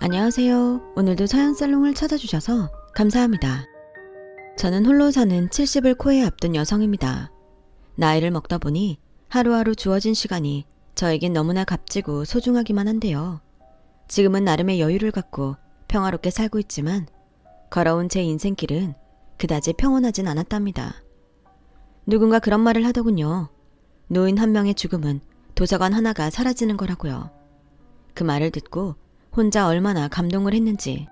안녕하세요. 오늘도 서연살롱을 찾아주셔서 감사합니다. 저는 홀로 사는 70을 코에 앞둔 여성입니다. 나이를 먹다 보니 하루하루 주어진 시간이 저에겐 너무나 값지고 소중하기만 한데요. 지금은 나름의 여유를 갖고 평화롭게 살고 있지만 걸어온 제 인생길은 그다지 평온하진 않았답니다. 누군가 그런 말을 하더군요. 노인 한 명의 죽음은 도서관 하나가 사라지는 거라고요. 그 말을 듣고 혼자 얼마나 감동을 했는지.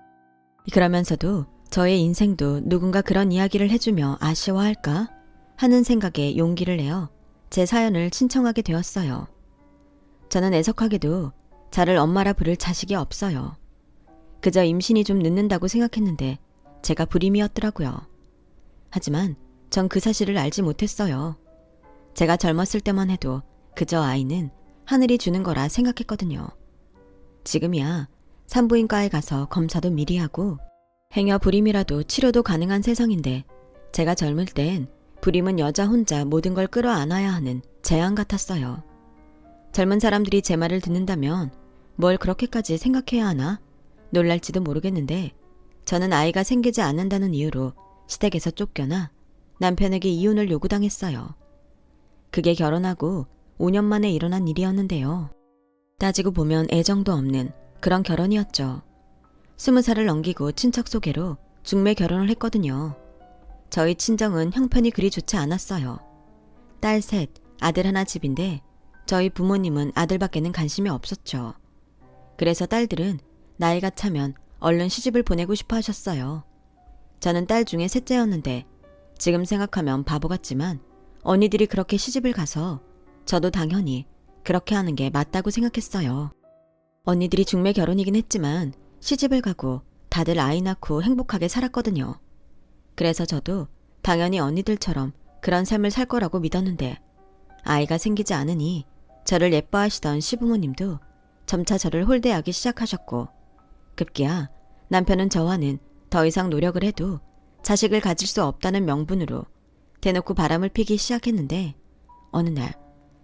그러면서도 저의 인생도 누군가 그런 이야기를 해주며 아쉬워할까 하는 생각에 용기를 내어 제 사연을 신청하게 되었어요. 저는 애석하게도 저를 엄마라 부를 자식이 없어요. 그저 임신이 좀 늦는다고 생각했는데 제가 불임이었더라고요. 하지만 전 그 사실을 알지 못했어요. 제가 젊었을 때만 해도 그저 아이는 하늘이 주는 거라 생각했거든요. 지금이야 산부인과에 가서 검사도 미리 하고 행여 불임이라도 치료도 가능한 세상인데 제가 젊을 땐 불임은 여자 혼자 모든 걸 끌어안아야 하는 재앙 같았어요. 젊은 사람들이 제 말을 듣는다면 뭘 그렇게까지 생각해야 하나 놀랄지도 모르겠는데 저는 아이가 생기지 않는다는 이유로 시댁에서 쫓겨나 남편에게 이혼을 요구당했어요. 그게 결혼하고 5년 만에 일어난 일이었는데요. 따지고 보면 애정도 없는 그런 결혼이었죠. 20살을 넘기고 친척 소개로 중매 결혼을 했거든요. 저희 친정은 형편이 그리 좋지 않았어요. 딸 셋, 아들 하나 집인데 저희 부모님은 아들밖에는 관심이 없었죠. 그래서 딸들은 나이가 차면 얼른 시집을 보내고 싶어 하셨어요. 저는 딸 중에 셋째였는데 지금 생각하면 바보 같지만 언니들이 그렇게 시집을 가서 저도 당연히 그렇게 하는 게 맞다고 생각했어요. 언니들이 중매 결혼이긴 했지만 시집을 가고 다들 아이 낳고 행복하게 살았거든요. 그래서 저도 당연히 언니들처럼 그런 삶을 살 거라고 믿었는데 아이가 생기지 않으니 저를 예뻐하시던 시부모님도 점차 저를 홀대하기 시작하셨고 급기야 남편은 저와는 더 이상 노력을 해도 자식을 가질 수 없다는 명분으로 대놓고 바람을 피기 시작했는데 어느 날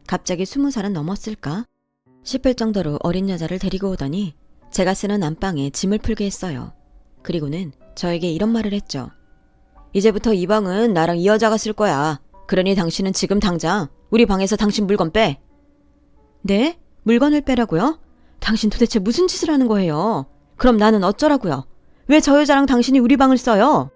갑자기 20살은 넘었을까 싶을 정도로 어린 여자를 데리고 오더니 제가 쓰는 안방에 짐을 풀게 했어요. 그리고는 저에게 이런 말을 했죠. 이제부터 이 방은 나랑 이 여자가 쓸 거야. 그러니 당신은 지금 당장 우리 방에서 당신 물건 빼. 네? 물건을 빼라고요? 당신 도대체 무슨 짓을 하는 거예요? 그럼 나는 어쩌라고요? 왜 저 여자랑 당신이 우리 방을 써요?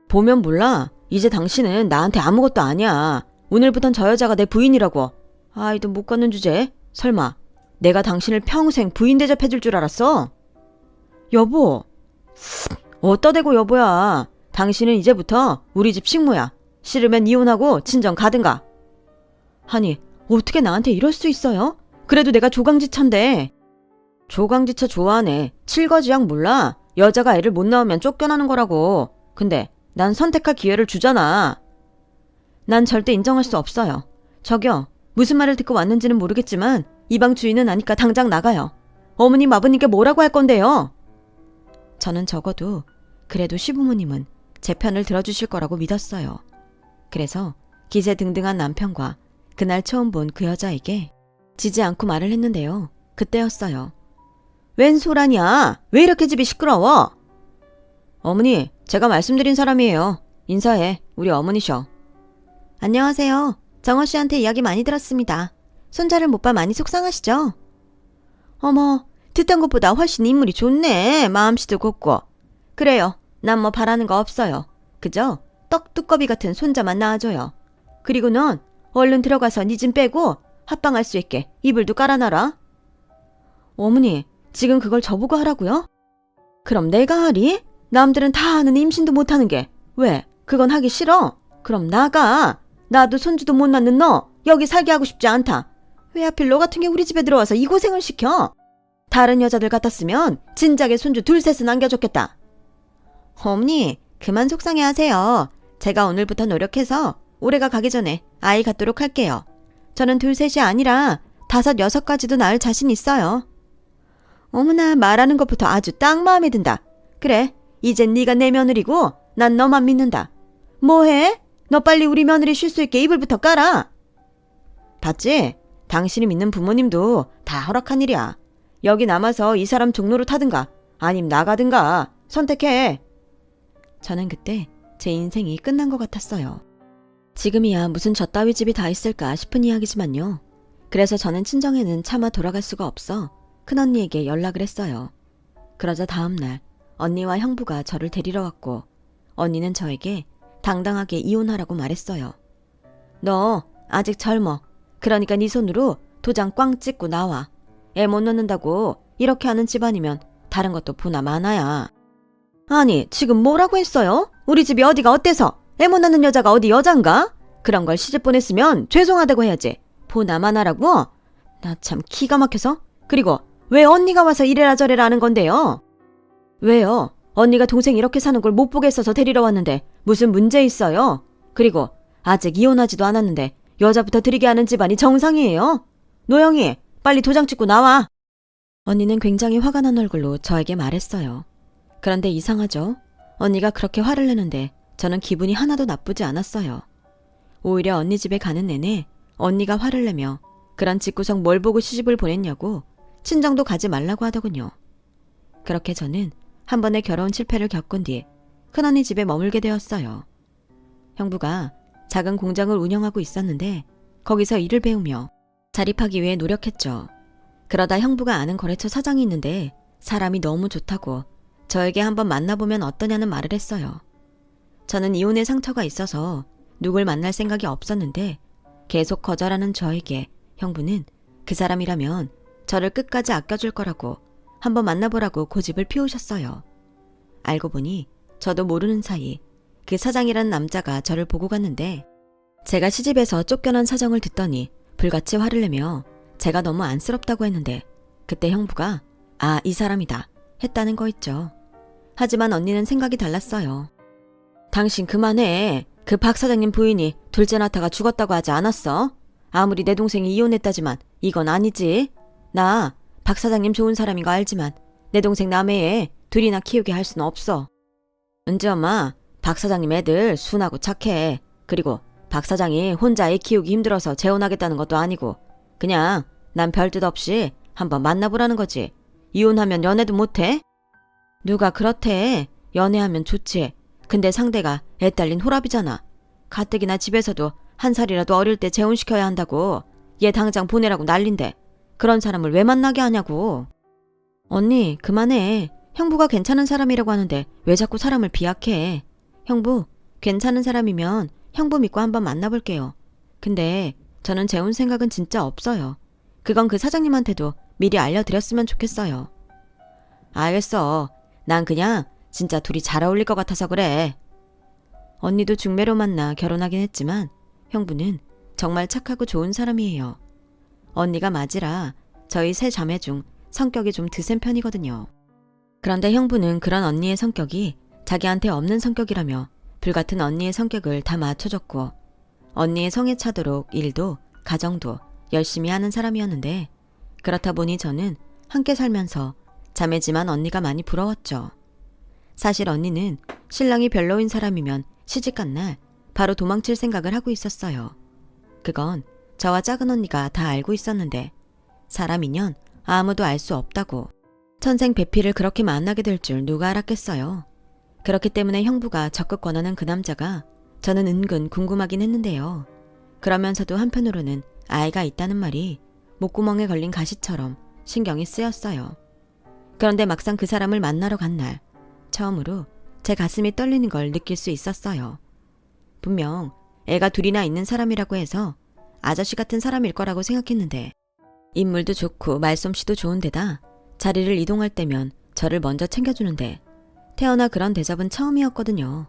보면 몰라. 이제 당신은 나한테 아무것도 아니야. 오늘부턴 저 여자가 내 부인이라고. 아이도 못 걷는 주제. 설마 내가 당신을 평생 부인 대접해줄 줄 알았어? 여보. 어따 대고 여보야. 당신은 이제부터 우리 집 식모야. 싫으면 이혼하고 친정 가든가. 아니 어떻게 나한테 이럴 수 있어요? 그래도 내가 조강지처인데. 조강지처 좋아하네. 칠거지약 몰라? 여자가 애를 못 낳으면 쫓겨나는 거라고. 근데 난 선택할 기회를 주잖아. 난 절대 인정할 수 없어요. 저기요. 무슨 말을 듣고 왔는지는 모르겠지만 이 방 주인은 아니까 당장 나가요. 어머님 아버님께 뭐라고 할 건데요? 저는 적어도 그래도 시부모님은 제 편을 들어주실 거라고 믿었어요. 그래서 기세등등한 남편과 그날 처음 본 그 여자에게 지지 않고 말을 했는데요. 그때였어요. 웬 소란이야? 왜 이렇게 집이 시끄러워? 어머니, 제가 말씀드린 사람이에요. 인사해. 우리 어머니셔. 안녕하세요. 정호 씨한테 이야기 많이 들었습니다. 손자를 못 봐 많이 속상하시죠? 어머, 듣던 것보다 훨씬 인물이 좋네. 마음씨도 곱고. 그래요. 난 뭐 바라는 거 없어요. 그저 떡두꺼비 같은 손자만 낳아줘요. 그리고 넌 얼른 들어가서 니 짐 빼고 합방할 수 있게 이불도 깔아놔라. 어머니, 지금 그걸 저보고 하라고요? 그럼 내가 하리? 남들은 다 하는 임신도 못하는 게 왜? 그건 하기 싫어? 그럼 나가. 나도 손주도 못 낳는 너 여기 살게 하고 싶지 않다. 왜 하필 너 같은 게 우리 집에 들어와서 이 고생을 시켜? 다른 여자들 같았으면 진작에 손주 둘셋은 안겨줬겠다. 어머니, 그만 속상해 하세요. 제가 오늘부터 노력해서 올해가 가기 전에 아이 갖도록 할게요. 저는 둘셋이 아니라 5, 6까지도 낳을 자신 있어요. 어머나, 말하는 것부터 아주 딱 마음에 든다. 그래, 이젠 네가 내 며느리고 난 너만 믿는다. 뭐해? 너 빨리 우리 며느리 쉴 수 있게 이불부터 깔아. 봤지? 당신이 믿는 부모님도 다 허락한 일이야. 여기 남아서 이 사람 종로로 타든가 아님 나가든가. 선택해. 저는 그때 제 인생이 끝난 것 같았어요. 지금이야 무슨 저 따위 집이 다 있을까 싶은 이야기지만요. 그래서 저는 친정에는 차마 돌아갈 수가 없어 큰언니에게 연락을 했어요. 그러자 다음날 언니와 형부가 저를 데리러 왔고 언니는 저에게 당당하게 이혼하라고 말했어요. 너 아직 젊어. 그러니까 네 손으로 도장 꽝 찍고 나와. 애 못 낳는다고 이렇게 하는 집안이면 다른 것도 보나 마나야. 아니 지금 뭐라고 했어요? 우리 집이 어디가 어때서? 애 못 낳는 여자가 어디 여잔가? 그런 걸 시집 보냈으면 죄송하다고 해야지. 보나 마나라고? 나 참 기가 막혀서. 그리고 왜 언니가 와서 이래라 저래라 하는 건데요? 왜요? 언니가 동생 이렇게 사는 걸 못 보겠어서 데리러 왔는데 무슨 문제 있어요? 그리고 아직 이혼하지도 않았는데 여자부터 들이게 하는 집안이 정상이에요? 노영이 빨리 도장 찍고 나와. 언니는 굉장히 화가 난 얼굴로 저에게 말했어요. 그런데 이상하죠? 언니가 그렇게 화를 내는데 저는 기분이 하나도 나쁘지 않았어요. 오히려 언니 집에 가는 내내 언니가 화를 내며 그런 집구석 뭘 보고 시집을 보냈냐고 친정도 가지 말라고 하더군요. 그렇게 저는 한 번의 결혼 실패를 겪은 뒤 큰언니 집에 머물게 되었어요. 형부가 작은 공장을 운영하고 있었는데 거기서 일을 배우며 자립하기 위해 노력했죠. 그러다 형부가 아는 거래처 사장이 있는데 사람이 너무 좋다고 저에게 한번 만나보면 어떠냐는 말을 했어요. 저는 이혼의 상처가 있어서 누굴 만날 생각이 없었는데 계속 거절하는 저에게 형부는 그 사람이라면 저를 끝까지 아껴줄 거라고 한번 만나보라고 고집을 피우셨어요. 알고 보니 저도 모르는 사이 그 사장이라는 남자가 저를 보고 갔는데 제가 시집에서 쫓겨난 사정을 듣더니 불같이 화를 내며 제가 너무 안쓰럽다고 했는데 그때 형부가 아, 이 사람이다 했다는 거 있죠. 하지만 언니는 생각이 달랐어요. 당신 그만해. 그 박 사장님 부인이 둘째 낳다가 죽었다고 하지 않았어? 아무리 내 동생이 이혼했다지만 이건 아니지. 나 박 사장님 좋은 사람인 거 알지만 내 동생 남해에 둘이나 키우게 할 수는 없어. 은지 엄마, 박 사장님 애들 순하고 착해. 그리고 박 사장이 혼자 애 키우기 힘들어서 재혼하겠다는 것도 아니고 그냥 난 별뜻 없이 한번 만나보라는 거지. 이혼하면 연애도 못해? 누가 그렇대. 연애하면 좋지. 근데 상대가 애 딸린 호랍이잖아. 가뜩이나 집에서도 한 살이라도 어릴 때 재혼시켜야 한다고 얘 당장 보내라고 난린데 그런 사람을 왜 만나게 하냐고. 언니 그만해. 형부가 괜찮은 사람이라고 하는데 왜 자꾸 사람을 비약해. 형부 괜찮은 사람이면 형부 믿고 한번 만나볼게요. 근데 저는 재혼 생각은 진짜 없어요. 그건 그 사장님한테도 미리 알려드렸으면 좋겠어요. 알겠어. 난 그냥 진짜 둘이 잘 어울릴 것 같아서 그래. 언니도 중매로 만나 결혼하긴 했지만 형부는 정말 착하고 좋은 사람이에요. 언니가 맞이라 저희 세 자매 중 성격이 좀 드센 편이거든요. 그런데 형부는 그런 언니의 성격이 자기한테 없는 성격이라며 불같은 언니의 성격을 다 맞춰줬고 언니의 성에 차도록 일도 가정도 열심히 하는 사람이었는데 그렇다 보니 저는 함께 살면서 자매지만 언니가 많이 부러웠죠. 사실 언니는 신랑이 별로인 사람이면 시집간 날 바로 도망칠 생각을 하고 있었어요. 그건 저와 작은 언니가 다 알고 있었는데 사람이면 아무도 알 수 없다고. 천생배필을 그렇게 만나게 될 줄 누가 알았겠어요. 그렇기 때문에 형부가 적극 권하는 그 남자가 저는 은근 궁금하긴 했는데요. 그러면서도 한편으로는 아이가 있다는 말이 목구멍에 걸린 가시처럼 신경이 쓰였어요. 그런데 막상 그 사람을 만나러 간 날 처음으로 제 가슴이 떨리는 걸 느낄 수 있었어요. 분명 애가 둘이나 있는 사람이라고 해서 아저씨 같은 사람일 거라고 생각했는데 인물도 좋고 말솜씨도 좋은 데다 자리를 이동할 때면 저를 먼저 챙겨주는데 태어나 그런 대접은 처음이었거든요.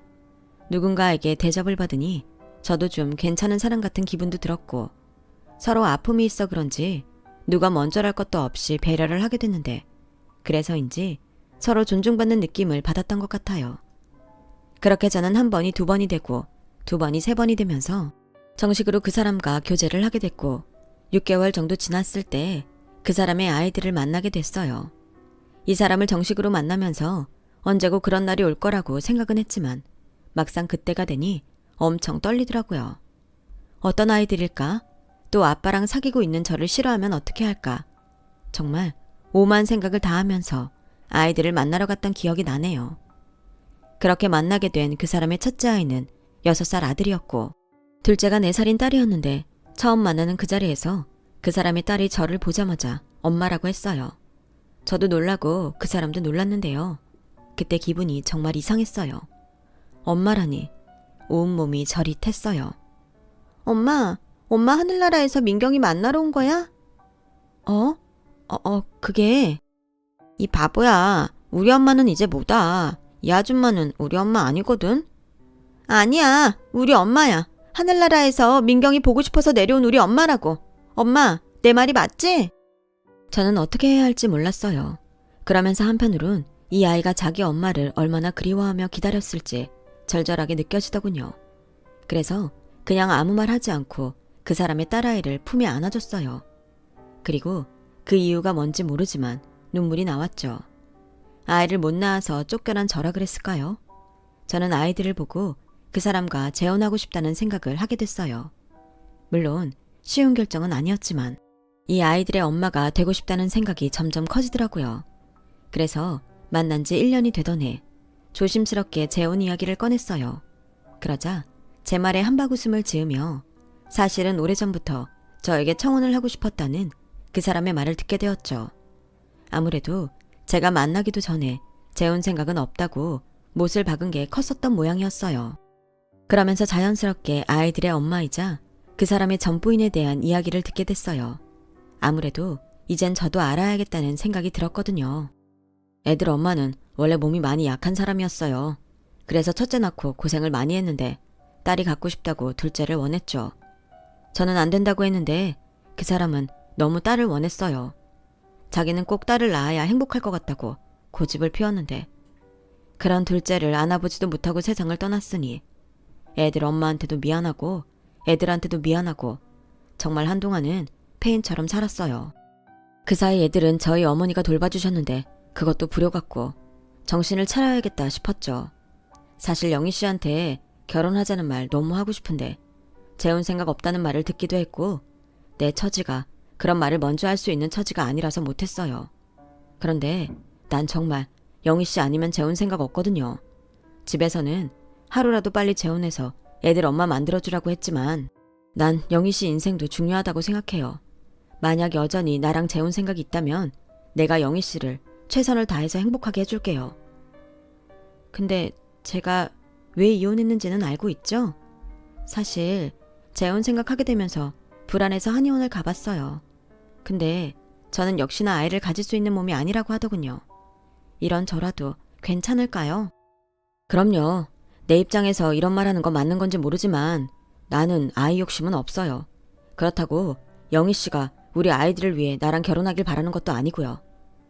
누군가에게 대접을 받으니 저도 좀 괜찮은 사람 같은 기분도 들었고 서로 아픔이 있어 그런지 누가 먼저랄 것도 없이 배려를 하게 됐는데 그래서인지 서로 존중받는 느낌을 받았던 것 같아요. 그렇게 저는 한 번이 두 번이 되고 두 번이 세 번이 되면서 정식으로 그 사람과 교제를 하게 됐고 6개월 정도 지났을 때 그 사람의 아이들을 만나게 됐어요. 이 사람을 정식으로 만나면서 언제고 그런 날이 올 거라고 생각은 했지만 막상 그때가 되니 엄청 떨리더라고요. 어떤 아이들일까? 또 아빠랑 사귀고 있는 저를 싫어하면 어떻게 할까? 정말 오만 생각을 다 하면서 아이들을 만나러 갔던 기억이 나네요. 그렇게 만나게 된 그 사람의 첫째 아이는 6살 아들이었고 둘째가 4살인 딸이었는데 처음 만나는 그 자리에서 그 사람의 딸이 저를 보자마자 엄마라고 했어요. 저도 놀라고 그 사람도 놀랐는데요. 그때 기분이 정말 이상했어요. 엄마라니 온몸이 저릿했어요. 엄마 하늘나라에서 민경이 만나러 온 거야? 그게 이 바보야. 우리 엄마는 이제 뭐다. 이 아줌마는 우리 엄마 아니거든? 아니야. 우리 엄마야. 하늘나라에서 민경이 보고 싶어서 내려온 우리 엄마라고. 엄마, 내 말이 맞지? 저는 어떻게 해야 할지 몰랐어요. 그러면서 한편으론 이 아이가 자기 엄마를 얼마나 그리워하며 기다렸을지 절절하게 느껴지더군요. 그래서 그냥 아무 말 하지 않고 그 사람의 딸아이를 품에 안아줬어요. 그리고 그 이유가 뭔지 모르지만 눈물이 나왔죠. 아이를 못 낳아서 쫓겨난 저라 그랬을까요? 저는 아이들을 보고 그 사람과 재혼하고 싶다는 생각을 하게 됐어요. 물론 쉬운 결정은 아니었지만 이 아이들의 엄마가 되고 싶다는 생각이 점점 커지더라고요. 그래서 만난 지 1년이 되던 해 조심스럽게 재혼 이야기를 꺼냈어요. 그러자 제 말에 한바구음을 지으며 사실은 오래전부터 저에게 청혼을 하고 싶었다는 그 사람의 말을 듣게 되었죠. 아무래도 제가 만나기도 전에 재혼 생각은 없다고 못을 박은 게 컸었던 모양이었어요. 그러면서 자연스럽게 아이들의 엄마이자 그 사람의 전부인에 대한 이야기를 듣게 됐어요. 아무래도 이젠 저도 알아야겠다는 생각이 들었거든요. 애들 엄마는 원래 몸이 많이 약한 사람이었어요. 그래서 첫째 낳고 고생을 많이 했는데 딸이 갖고 싶다고 둘째를 원했죠. 저는 안 된다고 했는데 그 사람은 너무 딸을 원했어요. 자기는 꼭 딸을 낳아야 행복할 것 같다고 고집을 피웠는데 그런 둘째를 안아보지도 못하고 세상을 떠났으니 애들 엄마한테도 미안하고 애들한테도 미안하고 정말 한동안은 폐인처럼 살았어요. 그 사이 애들은 저희 어머니가 돌봐주셨는데 그것도 불효 같고 정신을 차려야겠다 싶었죠. 사실 영희 씨한테 결혼하자는 말 너무 하고 싶은데 재혼 생각 없다는 말을 듣기도 했고 내 처지가 그런 말을 먼저 할 수 있는 처지가 아니라서 못했어요. 그런데 난 정말 영희 씨 아니면 재혼 생각 없거든요. 집에서는 하루라도 빨리 재혼해서 애들 엄마 만들어주라고 했지만 난 영희 씨 인생도 중요하다고 생각해요. 만약 여전히 나랑 재혼 생각이 있다면 내가 영희 씨를 최선을 다해서 행복하게 해줄게요. 근데 제가 왜 이혼했는지는 알고 있죠? 사실 재혼 생각하게 되면서 불안해서 한의원을 가봤어요. 근데 저는 역시나 아이를 가질 수 있는 몸이 아니라고 하더군요. 이런 저라도 괜찮을까요? 그럼요. 내 입장에서 이런 말 하는 건 맞는 건지 모르지만 나는 아이 욕심은 없어요. 그렇다고 영희 씨가 우리 아이들을 위해 나랑 결혼하길 바라는 것도 아니고요.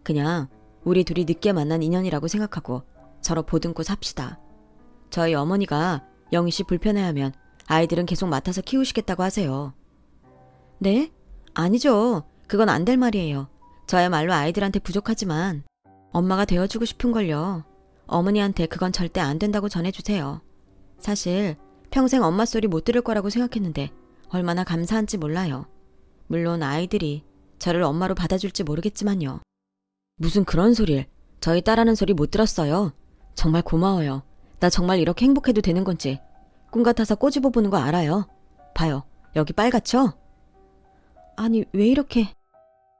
그냥 우리 둘이 늦게 만난 인연이라고 생각하고 서로 보듬고 삽시다. 저희 어머니가 영희 씨 불편해하면 아이들은 계속 맡아서 키우시겠다고 하세요. 네? 아니죠. 그건 안 될 말이에요. 저야말로 아이들한테 부족하지만 엄마가 되어주고 싶은걸요. 어머니한테 그건 절대 안 된다고 전해주세요. 사실 평생 엄마 소리 못 들을 거라고 생각했는데 얼마나 감사한지 몰라요. 물론 아이들이 저를 엄마로 받아줄지 모르겠지만요. 무슨 그런 소리를. 저희 딸하는 소리 못 들었어요. 정말 고마워요. 나 정말 이렇게 행복해도 되는 건지 꿈 같아서 꼬집어 보는 거 알아요. 봐요. 여기 빨갛죠? 아니 왜 이렇게...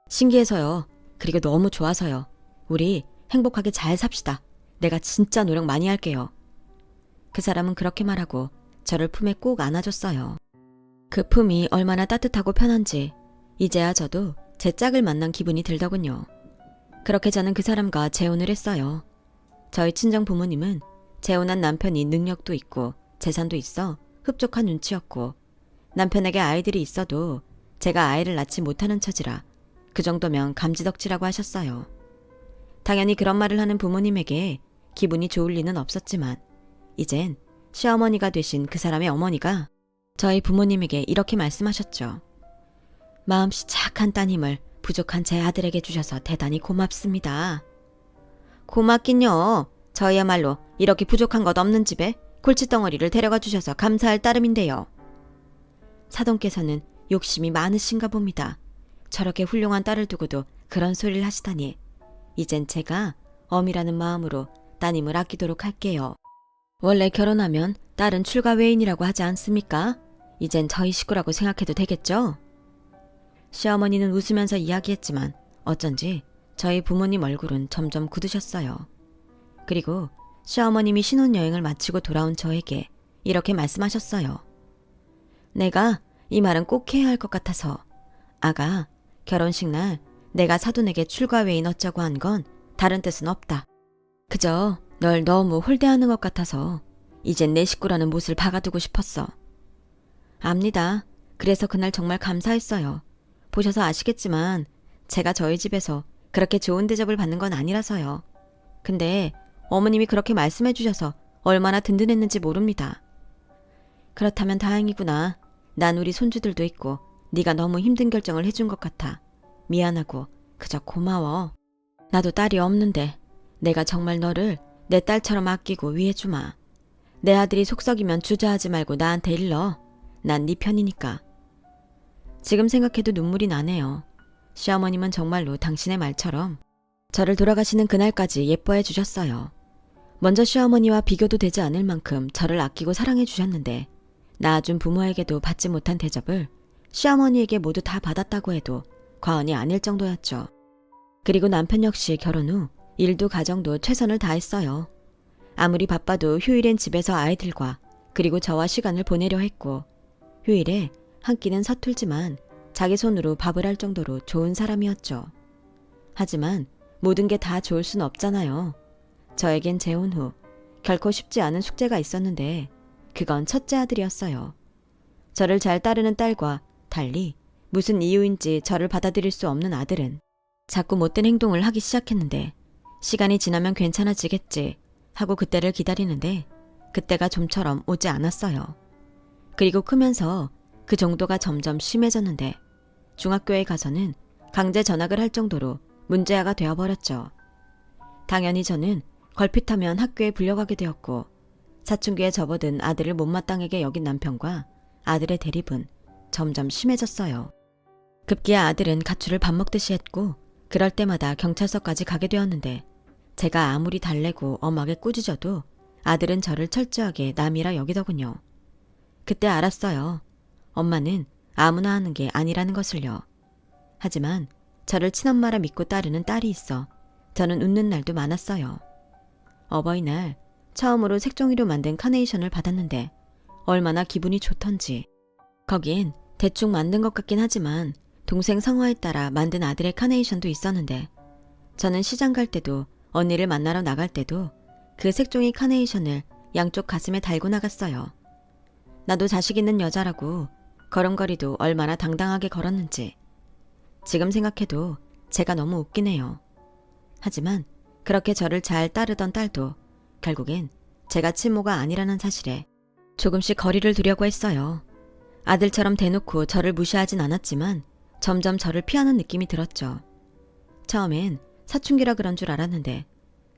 신기해서요. 그리고 너무 좋아서요. 우리 행복하게 잘 삽시다. 내가 진짜 노력 많이 할게요. 그 사람은 그렇게 말하고 저를 품에 꼭 안아줬어요. 그 품이 얼마나 따뜻하고 편한지 이제야 저도 제 짝을 만난 기분이 들더군요. 그렇게 저는 그 사람과 재혼을 했어요. 저희 친정 부모님은 재혼한 남편이 능력도 있고 재산도 있어 흡족한 눈치였고 남편에게 아이들이 있어도 제가 아이를 낳지 못하는 처지라 그 정도면 감지덕지라고 하셨어요. 당연히 그런 말을 하는 부모님에게 기분이 좋을 리는 없었지만 이젠 시어머니가 되신 그 사람의 어머니가 저희 부모님에게 이렇게 말씀하셨죠. 마음씨 착한 따님을 부족한 제 아들에게 주셔서 대단히 고맙습니다. 고맙긴요. 저희야말로 이렇게 부족한 것 없는 집에 골칫덩어리를 데려가 주셔서 감사할 따름인데요. 사돈께서는 욕심이 많으신가 봅니다. 저렇게 훌륭한 딸을 두고도 그런 소리를 하시다니 이젠 제가 엄이라는 마음으로 따님을 아끼도록 할게요. 원래 결혼하면 딸은 출가 외인이라고 하지 않습니까? 이젠 저희 식구라고 생각해도 되겠죠? 시어머니는 웃으면서 이야기했지만 어쩐지 저희 부모님 얼굴은 점점 굳으셨어요. 그리고 시어머님이 신혼여행을 마치고 돌아온 저에게 이렇게 말씀하셨어요. 내가 이 말은 꼭 해야 할 것 같아서 아가, 결혼식 날 내가 사돈에게 출가 외인 어쩌고 한 건 다른 뜻은 없다. 그저 널 너무 홀대하는 것 같아서 이젠 내 식구라는 못을 박아두고 싶었어. 압니다. 그래서 그날 정말 감사했어요. 보셔서 아시겠지만 제가 저희 집에서 그렇게 좋은 대접을 받는 건 아니라서요. 근데 어머님이 그렇게 말씀해 주셔서 얼마나 든든했는지 모릅니다. 그렇다면 다행이구나. 난 우리 손주들도 있고 네가 너무 힘든 결정을 해준 것 같아. 미안하고 그저 고마워. 나도 딸이 없는데 내가 정말 너를 내 딸처럼 아끼고 위해주마. 내 아들이 속썩이면 주저하지 말고 나한테 일러. 난 네 편이니까. 지금 생각해도 눈물이 나네요. 시어머님은 정말로 당신의 말처럼 저를 돌아가시는 그날까지 예뻐해 주셨어요. 먼저 시어머니와 비교도 되지 않을 만큼 저를 아끼고 사랑해 주셨는데 낳아준 부모에게도 받지 못한 대접을 시어머니에게 모두 다 받았다고 해도 과언이 아닐 정도였죠. 그리고 남편 역시 결혼 후 일도 가정도 최선을 다했어요. 아무리 바빠도 휴일엔 집에서 아이들과 그리고 저와 시간을 보내려 했고 휴일에 한 끼는 서툴지만 자기 손으로 밥을 할 정도로 좋은 사람이었죠. 하지만 모든 게 다 좋을 순 없잖아요. 저에겐 재혼 후 결코 쉽지 않은 숙제가 있었는데 그건 첫째 아들이었어요. 저를 잘 따르는 딸과 달리 무슨 이유인지 저를 받아들일 수 없는 아들은 자꾸 못된 행동을 하기 시작했는데 시간이 지나면 괜찮아지겠지 하고 그때를 기다리는데 그때가 좀처럼 오지 않았어요. 그리고 크면서 그 정도가 점점 심해졌는데 중학교에 가서는 강제 전학을 할 정도로 문제아가 되어버렸죠. 당연히 저는 걸핏하면 학교에 불려가게 되었고 사춘기에 접어든 아들을 못마땅하게 여긴 남편과 아들의 대립은 점점 심해졌어요. 급기야 아들은 가출을 밥 먹듯이 했고 그럴 때마다 경찰서까지 가게 되었는데 제가 아무리 달래고 엄하게 꾸짖어도 아들은 저를 철저하게 남이라 여기더군요. 그때 알았어요. 엄마는 아무나 하는 게 아니라는 것을요. 하지만 저를 친엄마라 믿고 따르는 딸이 있어 저는 웃는 날도 많았어요. 어버이날 처음으로 색종이로 만든 카네이션을 받았는데 얼마나 기분이 좋던지. 거긴 대충 만든 것 같긴 하지만 동생 성화에 따라 만든 아들의 카네이션도 있었는데 저는 시장 갈 때도 언니를 만나러 나갈 때도 그 색종이 카네이션을 양쪽 가슴에 달고 나갔어요. 나도 자식 있는 여자라고 걸음걸이도 얼마나 당당하게 걸었는지. 지금 생각해도 제가 너무 웃기네요. 하지만 그렇게 저를 잘 따르던 딸도 결국엔 제가 친모가 아니라는 사실에 조금씩 거리를 두려고 했어요. 아들처럼 대놓고 저를 무시하진 않았지만 점점 저를 피하는 느낌이 들었죠. 처음엔 사춘기라 그런 줄 알았는데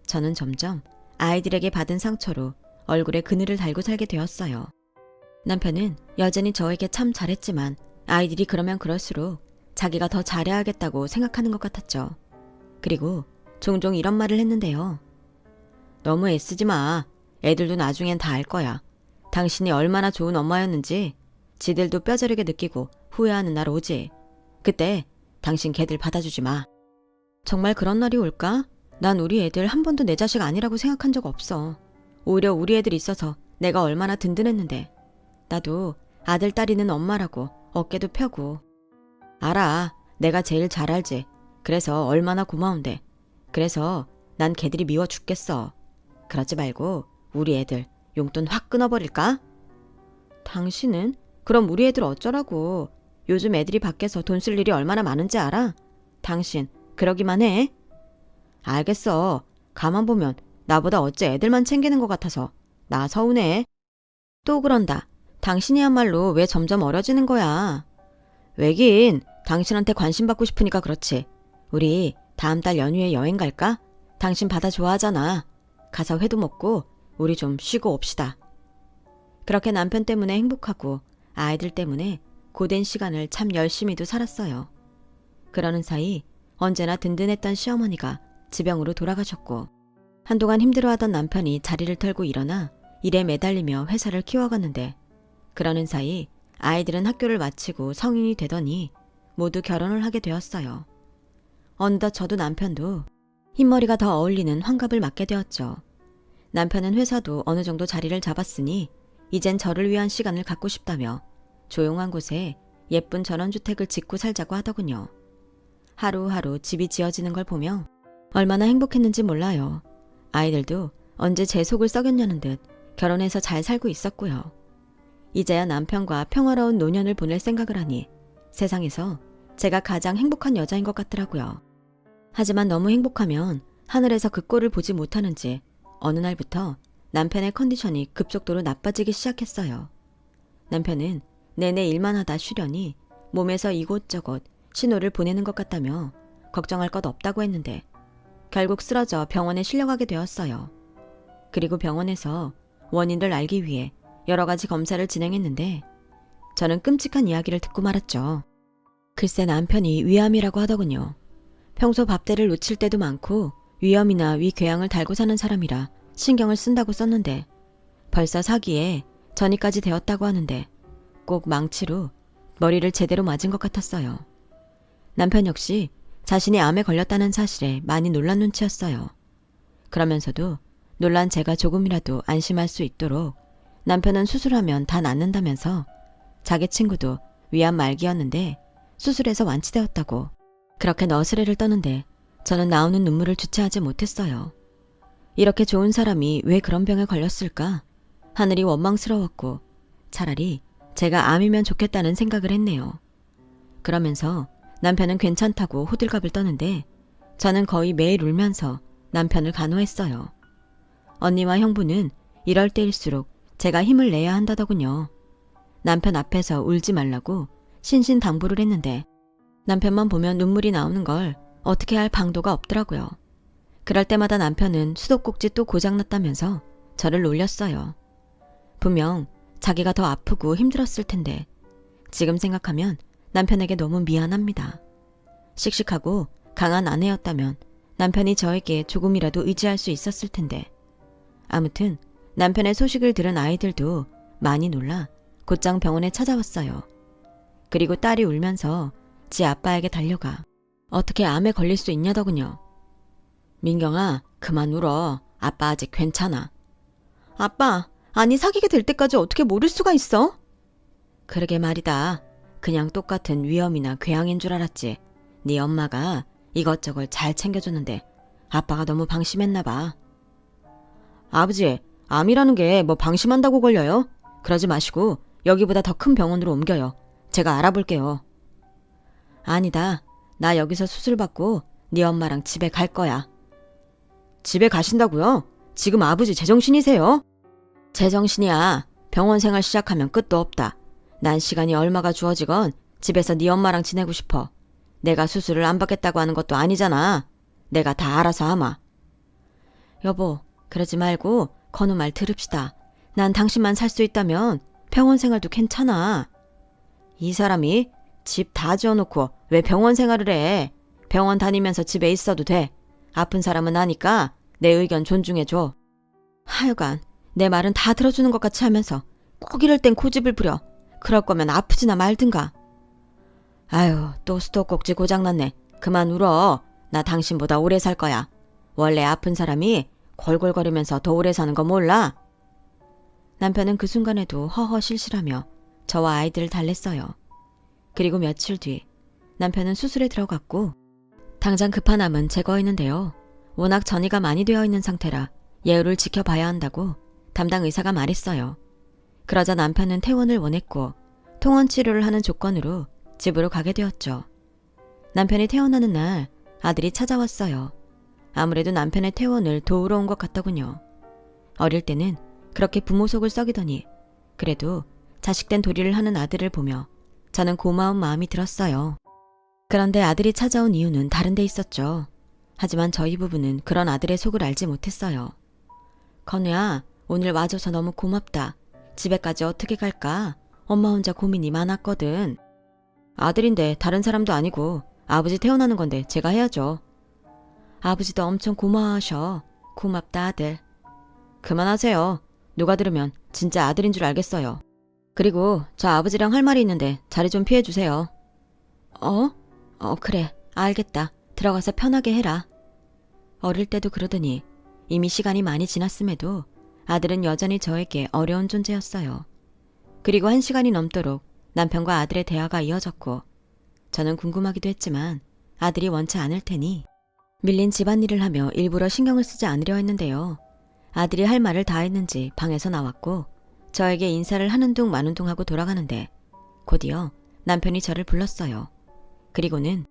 저는 점점 아이들에게 받은 상처로 얼굴에 그늘을 달고 살게 되었어요. 남편은 여전히 저에게 참 잘했지만 아이들이 그러면 그럴수록 자기가 더 잘해야겠다고 생각하는 것 같았죠. 그리고 종종 이런 말을 했는데요. 너무 애쓰지 마. 애들도 나중엔 다 알 거야. 당신이 얼마나 좋은 엄마였는지 지들도 뼈저리게 느끼고 후회하는 날 오지. 그때 당신 걔들 받아주지 마. 정말 그런 날이 올까? 난 우리 애들 한 번도 내 자식 아니라고 생각한 적 없어. 오히려 우리 애들 있어서 내가 얼마나 든든했는데. 나도 아들 딸 있는 엄마라고 어깨도 펴고. 알아. 내가 제일 잘 알지. 그래서 얼마나 고마운데. 그래서 난 걔들이 미워 죽겠어. 그러지 말고 우리 애들 용돈 확 끊어버릴까? 당신은? 그럼 우리 애들 어쩌라고. 요즘 애들이 밖에서 돈 쓸 일이 얼마나 많은지 알아? 당신 그러기만 해. 알겠어. 가만 보면 나보다 어째 애들만 챙기는 것 같아서 나 서운해. 또 그런다. 당신이야말로 왜 점점 어려지는 거야. 왜긴 당신한테 관심 받고 싶으니까 그렇지. 우리 다음 달 연휴에 여행 갈까? 당신 바다 좋아하잖아. 가서 회도 먹고 우리 좀 쉬고 옵시다. 그렇게 남편 때문에 행복하고 아이들 때문에 고된 시간을 참 열심히도 살았어요. 그러는 사이 언제나 든든했던 시어머니가 지병으로 돌아가셨고 한동안 힘들어하던 남편이 자리를 털고 일어나 일에 매달리며 회사를 키워갔는데 그러는 사이 아이들은 학교를 마치고 성인이 되더니 모두 결혼을 하게 되었어요. 어느덧 저도 남편도 흰머리가 더 어울리는 환갑을 맞게 되었죠. 남편은 회사도 어느 정도 자리를 잡았으니 이젠 저를 위한 시간을 갖고 싶다며 조용한 곳에 예쁜 전원주택을 짓고 살자고 하더군요. 하루하루 집이 지어지는 걸 보며 얼마나 행복했는지 몰라요. 아이들도 언제 제 속을 썩였냐는 듯 결혼해서 잘 살고 있었고요. 이제야 남편과 평화로운 노년을 보낼 생각을 하니 세상에서 제가 가장 행복한 여자인 것 같더라고요. 하지만 너무 행복하면 하늘에서 그 꼴을 보지 못하는지 어느 날부터 남편의 컨디션이 급속도로 나빠지기 시작했어요. 남편은 내내 일만 하다 쉬려니 몸에서 이곳저곳 신호를 보내는 것 같다며 걱정할 것 없다고 했는데 결국 쓰러져 병원에 실려가게 되었어요. 그리고 병원에서 원인을 알기 위해 여러 가지 검사를 진행했는데 저는 끔찍한 이야기를 듣고 말았죠. 글쎄 남편이 위암이라고 하더군요. 평소 밥대를 놓칠 때도 많고 위염이나 위궤양을 달고 사는 사람이라 신경을 쓴다고 썼는데 벌써 사기에 전이까지 되었다고 하는데 꼭 망치로 머리를 제대로 맞은 것 같았어요. 남편 역시 자신이 암에 걸렸다는 사실에 많이 놀란 눈치였어요. 그러면서도 놀란 제가 조금이라도 안심할 수 있도록 남편은 수술하면 다 낫는다면서 자기 친구도 위암 말기였는데 수술해서 완치되었다고 그렇게 너스레를 떠는데 저는 나오는 눈물을 주체하지 못했어요. 이렇게 좋은 사람이 왜 그런 병에 걸렸을까? 하늘이 원망스러웠고 차라리 제가 암이면 좋겠다는 생각을 했네요. 그러면서 남편은 괜찮다고 호들갑을 떠는데 저는 거의 매일 울면서 남편을 간호했어요. 언니와 형부는 이럴 때일수록 제가 힘을 내야 한다더군요. 남편 앞에서 울지 말라고 신신당부를 했는데 남편만 보면 눈물이 나오는 걸 어떻게 할 방도가 없더라고요. 그럴 때마다 남편은 수도꼭지 또 고장났다면서 저를 놀렸어요. 분명 자기가 더 아프고 힘들었을 텐데 지금 생각하면 남편에게 너무 미안합니다. 씩씩하고 강한 아내였다면 남편이 저에게 조금이라도 의지할 수 있었을 텐데 아무튼 남편의 소식을 들은 아이들도 많이 놀라 곧장 병원에 찾아왔어요. 그리고 딸이 울면서 지 아빠에게 달려가 어떻게 암에 걸릴 수 있냐더군요. 민경아 그만 울어. 아빠 아직 괜찮아. 아빠 아니 사귀게 될 때까지 어떻게 모를 수가 있어? 그러게 말이다. 그냥 똑같은 위염이나 궤양인 줄 알았지. 네 엄마가 이것저것 잘 챙겨줬는데 아빠가 너무 방심했나 봐. 아버지 암이라는 게 뭐 방심한다고 걸려요? 그러지 마시고 여기보다 더 큰 병원으로 옮겨요. 제가 알아볼게요. 아니다. 나 여기서 수술받고 네 엄마랑 집에 갈 거야. 집에 가신다고요? 지금 아버지 제정신이세요? 제정신이야. 병원 생활 시작하면 끝도 없다. 난 시간이 얼마가 주어지건 집에서 네 엄마랑 지내고 싶어. 내가 수술을 안 받겠다고 하는 것도 아니잖아. 내가 다 알아서 하마. 여보, 그러지 말고 건우 말 들읍시다. 난 당신만 살 수 있다면 병원 생활도 괜찮아. 이 사람이 집 다 지어놓고 왜 병원 생활을 해? 병원 다니면서 집에 있어도 돼. 아픈 사람은 아니까 내 의견 존중해줘. 하여간 내 말은 다 들어주는 것 같이 하면서 꼭 이럴 땐 고집을 부려. 그럴 거면 아프지나 말든가. 아유 또 수도꼭지 고장났네. 그만 울어. 나 당신보다 오래 살 거야. 원래 아픈 사람이 골골거리면서 더 오래 사는 거 몰라? 남편은 그 순간에도 허허 실실하며 저와 아이들을 달랬어요. 그리고 며칠 뒤 남편은 수술에 들어갔고 당장 급한 암은 제거했는데요. 워낙 전이가 많이 되어 있는 상태라 예우를 지켜봐야 한다고 담당 의사가 말했어요. 그러자 남편은 퇴원을 원했고 통원 치료를 하는 조건으로 집으로 가게 되었죠. 남편이 퇴원하는 날 아들이 찾아왔어요. 아무래도 남편의 퇴원을 도우러 온 것 같더군요. 어릴 때는 그렇게 부모 속을 썩이더니 그래도 자식된 도리를 하는 아들을 보며 저는 고마운 마음이 들었어요. 그런데 아들이 찾아온 이유는 다른 데 있었죠. 하지만 저희 부부는 그런 아들의 속을 알지 못했어요. 건우야, 오늘 와줘서 너무 고맙다. 집에까지 어떻게 갈까? 엄마 혼자 고민이 많았거든. 아들인데 다른 사람도 아니고 아버지 태어나는 건데 제가 해야죠. 아버지도 엄청 고마워하셔. 고맙다 아들. 그만하세요. 누가 들으면 진짜 아들인 줄 알겠어요. 그리고 저 아버지랑 할 말이 있는데 자리 좀 피해주세요. 그래. 알겠다. 들어가서 편하게 해라. 어릴 때도 그러더니 이미 시간이 많이 지났음에도 아들은 여전히 저에게 어려운 존재였어요. 그리고 1시간이 넘도록 남편과 아들의 대화가 이어졌고 저는 궁금하기도 했지만 아들이 원치 않을 테니 밀린 집안일을 하며 일부러 신경을 쓰지 않으려 했는데요. 아들이 할 말을 다 했는지 방에서 나왔고 저에게 인사를 하는 둥 마는 둥 하고 돌아가는데 곧이어 남편이 저를 불렀어요. 그리고는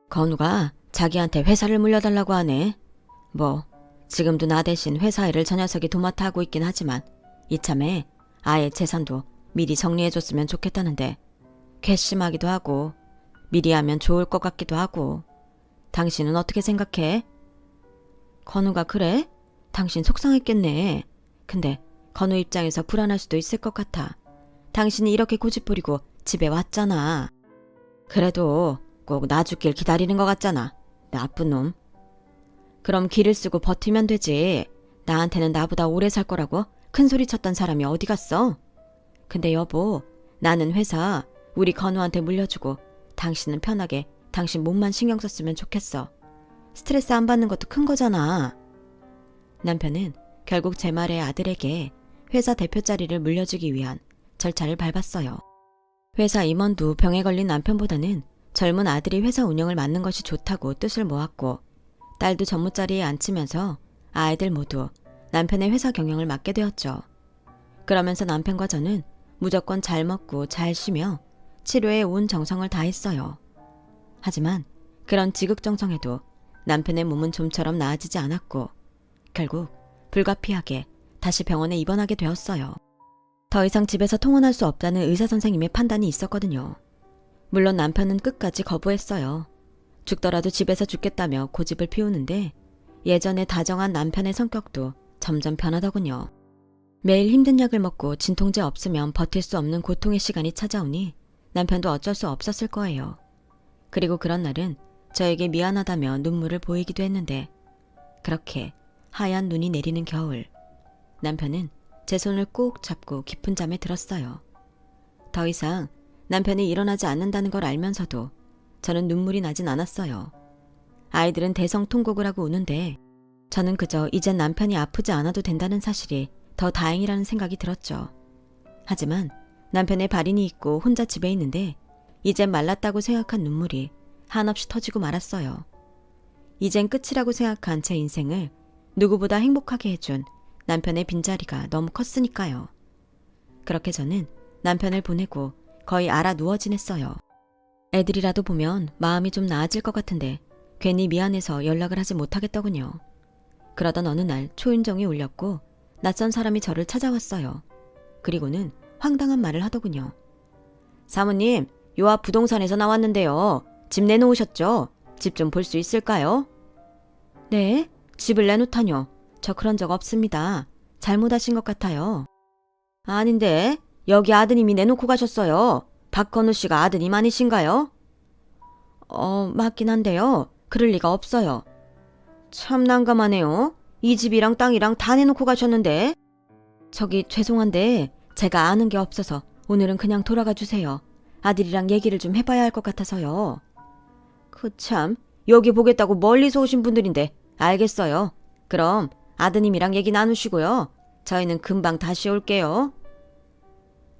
건우가 자기한테 회사를 물려달라고 하네. 뭐 지금도 나 대신 회사 일을 저 녀석이 도맡아 하고 있긴 하지만 이참에 아예 재산도 미리 정리해줬으면 좋겠다는데 괘씸하기도 하고 미리 하면 좋을 것 같기도 하고 당신은 어떻게 생각해? 건우가 그래? 당신 속상했겠네. 근데 건우 입장에서 불안할 수도 있을 것 같아. 당신이 이렇게 고집부리고 집에 왔잖아. 그래도 꼭 나 죽길 기다리는 것 같잖아. 나쁜 놈. 그럼 기를 쓰고 버티면 되지. 나한테는 나보다 오래 살 거라고 큰소리 쳤던 사람이 어디 갔어? 근데 여보, 나는 회사 우리 건우한테 물려주고 당신은 편하게 당신 몸만 신경 썼으면 좋겠어. 스트레스 안 받는 것도 큰 거잖아. 남편은 결국 제 말에 아들에게 회사 대표 자리를 물려주기 위한 절차를 밟았어요. 회사 임원도 병에 걸린 남편보다는 젊은 아들이 회사 운영을 맡는 것이 좋다고 뜻을 모았고 딸도 전무자리에 앉히면서 아이들 모두 남편의 회사 경영을 맡게 되었죠. 그러면서 남편과 저는 무조건 잘 먹고 잘 쉬며 치료에 온 정성을 다했어요. 하지만 그런 지극정성에도 남편의 몸은 좀처럼 나아지지 않았고 결국 불가피하게 다시 병원에 입원하게 되었어요. 더 이상 집에서 통원할 수 없다는 의사선생님의 판단이 있었거든요. 물론 남편은 끝까지 거부했어요. 죽더라도 집에서 죽겠다며 고집을 피우는데 예전에 다정한 남편의 성격도 점점 변하더군요. 매일 힘든 약을 먹고 진통제 없으면 버틸 수 없는 고통의 시간이 찾아오니 남편도 어쩔 수 없었을 거예요. 그리고 그런 날은 저에게 미안하다며 눈물을 보이기도 했는데 그렇게 하얀 눈이 내리는 겨울 남편은 제 손을 꼭 잡고 깊은 잠에 들었어요. 더 이상 남편이 일어나지 않는다는 걸 알면서도 저는 눈물이 나진 않았어요. 아이들은 대성통곡을 하고 우는데 저는 그저 이젠 남편이 아프지 않아도 된다는 사실이 더 다행이라는 생각이 들었죠. 하지만 남편의 발인이 있고 혼자 집에 있는데 이젠 말랐다고 생각한 눈물이 한없이 터지고 말았어요. 이젠 끝이라고 생각한 제 인생을 누구보다 행복하게 해준 남편의 빈자리가 너무 컸으니까요. 그렇게 저는 남편을 보내고 거의 알아 누워 지냈어요. 애들이라도 보면 마음이 좀 나아질 것 같은데 괜히 미안해서 연락을 하지 못하겠더군요. 그러던 어느 날 초인종이 울렸고 낯선 사람이 저를 찾아왔어요. 그리고는 황당한 말을 하더군요. 사모님, 요 앞 부동산에서 나왔는데요. 집 내놓으셨죠? 집 좀 볼 수 있을까요? 네? 집을 내놓다뇨. 저 그런 적 없습니다. 잘못하신 것 같아요. 아닌데 여기 아드님이 내놓고 가셨어요. 박건우 씨가 아드님 아니신가요? 맞긴 한데요. 그럴 리가 없어요. 참 난감하네요. 이 집이랑 땅이랑 다 내놓고 가셨는데. 저기 죄송한데 제가 아는 게 없어서 오늘은 그냥 돌아가 주세요. 아들이랑 얘기를 좀 해봐야 할 것 같아서요. 참 여기 보겠다고 멀리서 오신 분들인데 알겠어요. 그럼 아드님이랑 얘기 나누시고요. 저희는 금방 다시 올게요.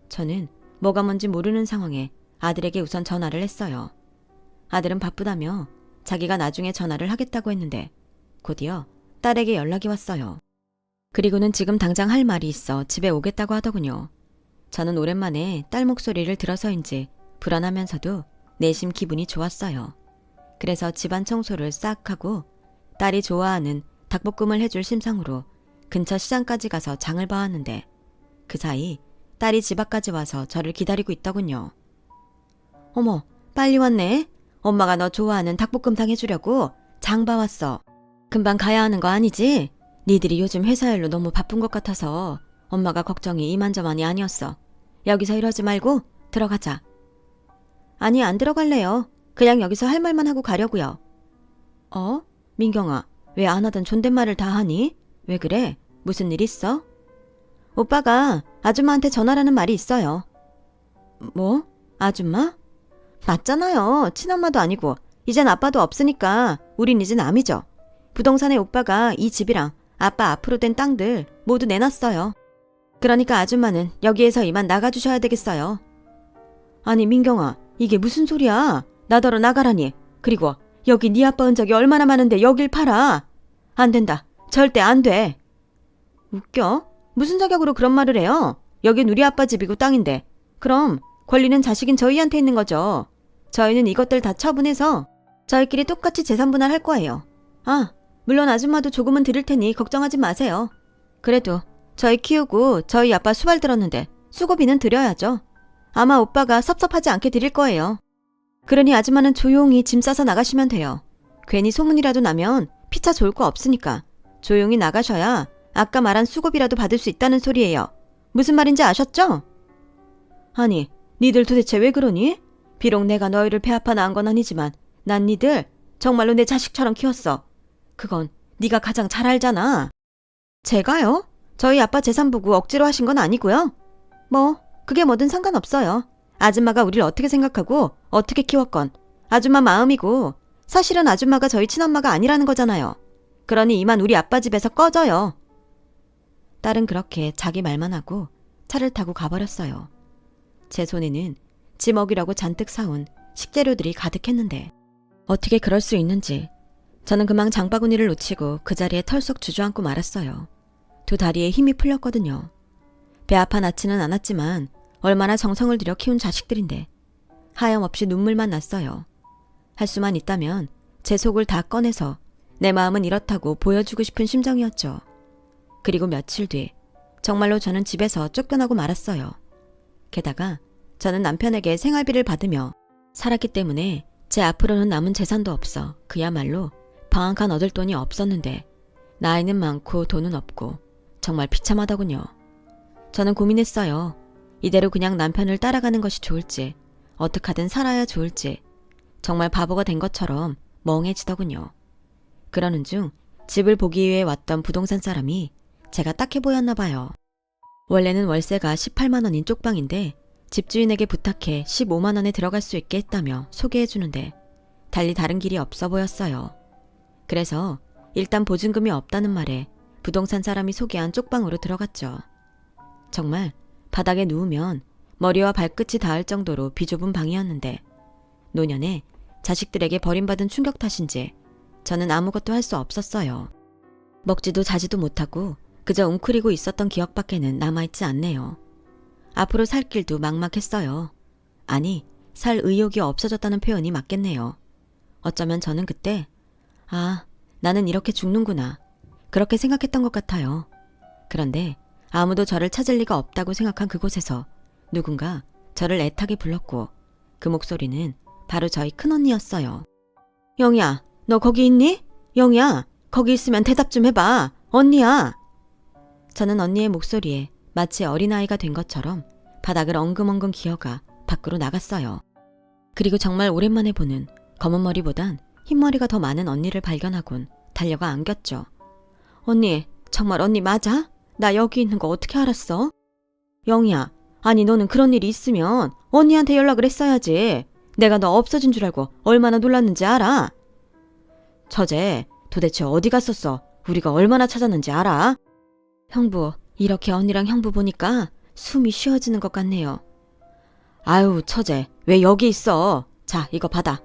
저는 뭐가 뭔지 모르는 상황에 아들에게 우선 전화를 했어요. 아들은 바쁘다며 자기가 나중에 전화를 하겠다고 했는데 곧이어 딸에게 연락이 왔어요. 그리고는 지금 당장 할 말이 있어 집에 오겠다고 하더군요. 저는 오랜만에 딸 목소리를 들어서인지 불안하면서도 내심 기분이 좋았어요. 그래서 집안 청소를 싹 하고 딸이 좋아하는 닭볶음을 해줄 심상으로 근처 시장까지 가서 장을 봐왔는데 그 사이 딸이 집 앞까지 와서 저를 기다리고 있더군요. 어머, 빨리 왔네. 엄마가 너 좋아하는 닭볶음탕 해주려고 장 봐왔어. 금방 가야 하는 거 아니지? 니들이 요즘 회사 일로 너무 바쁜 것 같아서 엄마가 걱정이 이만저만이 아니었어. 여기서 이러지 말고 들어가자. 아니, 안 들어갈래요. 그냥 여기서 할 말만 하고 가려고요. 민경아, 왜 안 하던 존댓말을 다 하니? 왜 그래? 무슨 일 있어? 오빠가 아줌마한테 전화라는 말이 있어요. 뭐? 아줌마? 맞잖아요. 친엄마도 아니고 이젠 아빠도 없으니까 우린 이제 남이죠. 부동산에 오빠가 이 집이랑 아빠 앞으로 된 땅들 모두 내놨어요. 그러니까 아줌마는 여기에서 이만 나가주셔야 되겠어요. 아니 민경아, 이게 무슨 소리야? 나더러 나가라니. 그리고 여기 네 아빠 흔적이 얼마나 많은데 여길 팔아. 안 된다. 절대 안 돼. 웃겨? 무슨 자격으로 그런 말을 해요? 여긴 우리 아빠 집이고 땅인데. 그럼 권리는 자식인 저희한테 있는 거죠. 저희는 이것들 다 처분해서 저희끼리 똑같이 재산분할 할 거예요. 아, 물론 아줌마도 조금은 드릴 테니 걱정하지 마세요. 그래도 저희 키우고 저희 아빠 수발 들었는데 수고비는 드려야죠. 아마 오빠가 섭섭하지 않게 드릴 거예요. 그러니 아줌마는 조용히 짐 싸서 나가시면 돼요. 괜히 소문이라도 나면 피차 좋을 거 없으니까 조용히 나가셔야 아까 말한 수고비라도 받을 수 있다는 소리예요. 무슨 말인지 아셨죠? 아니, 니들 도대체 왜 그러니? 비록 내가 너희를 배 아파 낳은 건 아니지만 난 니들 정말로 내 자식처럼 키웠어. 그건 네가 가장 잘 알잖아. 제가요? 저희 아빠 재산 보고 억지로 하신 건 아니고요. 뭐 그게 뭐든 상관없어요. 아줌마가 우리를 어떻게 생각하고 어떻게 키웠건 아줌마 마음이고 사실은 아줌마가 저희 친엄마가 아니라는 거잖아요. 그러니 이만 우리 아빠 집에서 꺼져요. 딸은 그렇게 자기 말만 하고 차를 타고 가버렸어요. 제 손에는 지 먹이라고 잔뜩 사온 식재료들이 가득했는데 어떻게 그럴 수 있는지 저는 금방 장바구니를 놓치고 그 자리에 털썩 주저앉고 말았어요. 두 다리에 힘이 풀렸거든요. 배 아파 낳지는 않았지만 얼마나 정성을 들여 키운 자식들인데 하염없이 눈물만 났어요. 할 수만 있다면 제 속을 다 꺼내서 내 마음은 이렇다고 보여주고 싶은 심정이었죠. 그리고 며칠 뒤 정말로 저는 집에서 쫓겨나고 말았어요. 게다가 저는 남편에게 생활비를 받으며 살았기 때문에 제 앞으로는 남은 재산도 없어 그야말로 방 한 칸 얻을 돈이 없었는데 나이는 많고 돈은 없고 정말 비참하더군요. 저는 고민했어요. 이대로 그냥 남편을 따라가는 것이 좋을지 어떻게 하든 살아야 좋을지 정말 바보가 된 것처럼 멍해지더군요. 그러는 중 집을 보기 위해 왔던 부동산 사람이 제가 딱해 보였나 봐요. 원래는 월세가 18만 원인 쪽방인데 집주인에게 부탁해 15만 원에 들어갈 수 있게 했다며 소개해주는데 달리 다른 길이 없어 보였어요. 그래서 일단 보증금이 없다는 말에 부동산 사람이 소개한 쪽방으로 들어갔죠. 정말 바닥에 누우면 머리와 발끝이 닿을 정도로 비좁은 방이었는데 노년에 자식들에게 버림받은 충격 탓인지 저는 아무것도 할 수 없었어요. 먹지도 자지도 못하고 그저 웅크리고 있었던 기억밖에는 남아있지 않네요. 앞으로 살 길도 막막했어요. 아니, 살 의욕이 없어졌다는 표현이 맞겠네요. 어쩌면 저는 그때 아, 나는 이렇게 죽는구나. 그렇게 생각했던 것 같아요. 그런데 아무도 저를 찾을 리가 없다고 생각한 그곳에서 누군가 저를 애타게 불렀고 그 목소리는 바로 저희 큰언니였어요. 영희야, 너 거기 있니? 영희야, 거기 있으면 대답 좀 해봐. 언니야. 저는 언니의 목소리에 마치 어린아이가 된 것처럼 바닥을 엉금엉금 기어가 밖으로 나갔어요. 그리고 정말 오랜만에 보는 검은 머리보단 흰머리가 더 많은 언니를 발견하곤 달려가 안겼죠. 언니, 정말 언니 맞아? 나 여기 있는 거 어떻게 알았어? 영희야, 아니 너는 그런 일이 있으면 언니한테 연락을 했어야지. 내가 너 없어진 줄 알고 얼마나 놀랐는지 알아? 처제, 도대체 어디 갔었어? 우리가 얼마나 찾았는지 알아? 형부, 이렇게 언니랑 형부 보니까 숨이 쉬어지는 것 같네요. 아유, 처제, 왜 여기 있어? 자, 이거 받아.